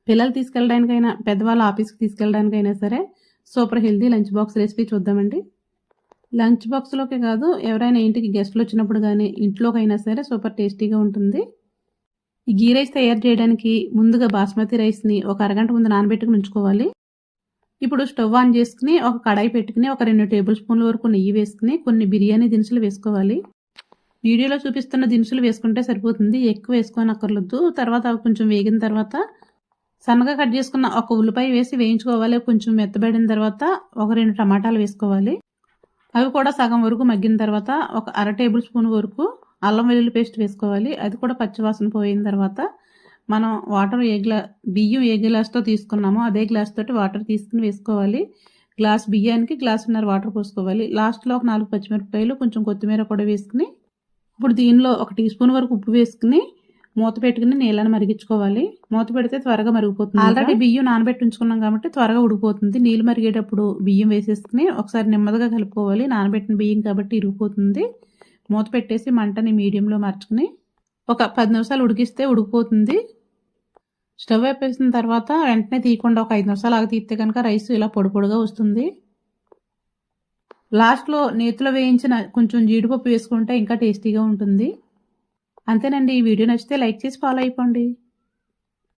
పిల్లలు తీసుకెళ్ళడానికైనా, పెద్దవాళ్ళు ఆఫీస్‌కి తీసుకెళ్ళడానికైనా సరే super healthy lunch box recipe చూద్దామండి. లంచ్ బాక్స్‌లోకే కాదు, ఎవరైనా ఇంటికి గెస్ట్‌లొచ్చినప్పుడు గానీ, ఇంట్లోకైనా సరే సూపర్ టేస్టీగా ఉంటుంది. ఈ ఘీ రైస్ తయారు చేయడానికి ముందుగా బాస్మతి రైస్‌ని ఒక అరగంట ముందు నానబెట్టుకొని ఉంచుకోవాలి. ఇప్పుడు స్టవ్ ఆన్ చేసుకొని ఒక కడాయి పెట్టుకుని ఒక 2 టేబుల్ స్పూన్ల వరకు నెయ్యి వేసుకుని కొన్ని బిర్యానీ దినుసులు వేసుకోవాలి. వీడియోలో చూపిస్తున్న దినుసులు వేసుకుంటే సరిపోతుంది. ఎక్కువ వేసుకోనక్కర్లేదు. తర్వాత అవి కొంచెం వేగిన తర్వాత సన్నగా కట్ చేసుకున్న ఒక ఉల్లిపాయ వేసి వేయించుకోవాలి. కొంచెం మెత్తబడిన తర్వాత ఒక 2 టమాటాలు వేసుకోవాలి. అవి కూడా సగం వరకు మగ్గిన తర్వాత ఒక అర టేబుల్ స్పూన్ వరకు అల్లం వెల్లుల్లి పేస్ట్ వేసుకోవాలి. అది కూడా పచ్చివాసన పోయిన తర్వాత మనం బియ్యం ఏ గ్లాస్తో తీసుకున్నామో అదే గ్లాస్ తోటి వాటర్ తీసుకుని వేసుకోవాలి. గ్లాస్ బియ్యానికి గ్లాసున్నర వాటర్ పోసుకోవాలి. లాస్ట్లో ఒక 4 పచ్చిమిరపకాయలు కొంచెం కొత్తిమీర కూడా వేసుకుని ఇప్పుడు దీనిలో ఒక టీ స్పూన్ వరకు ఉప్పు వేసుకుని మూత పెట్టుకుని నీళ్ళని మరిగించుకోవాలి. మూత పెడితే త్వరగా మరిగిపోతుంది. ఆల్రెడీ బియ్యం నానబెట్టి ఉంచుకున్నాం కాబట్టి త్వరగా ఉడికిపోతుంది. నీళ్ళు మరిగేటప్పుడు బియ్యం వేసేసుకుని ఒకసారి నెమ్మదిగా కలుపుకోవాలి. నానబెట్టిన బియ్యం కాబట్టి ఇరిగిపోతుంది. మూత పెట్టేసి మంటని మీడియంలో మార్చుకుని ఒక 10 నిమిషాలు ఉడికిస్తే ఉడికిపోతుంది. స్టవ్ వేపేసిన తర్వాత వెంటనే తీయకుండా ఒక 5 నిమిషాలు ఆగి తీస్తే కనుక రైస్ ఇలా పొడి పొడిగా వస్తుంది. లాస్ట్లో నేతిలో వేయించిన కొంచెం జీడిపప్పు వేసుకుంటే ఇంకా టేస్టీగా ఉంటుంది. అంతేనండి. ఈ వీడియో నచ్చితే లైక్ చేసి ఫాలో అయిపోండి.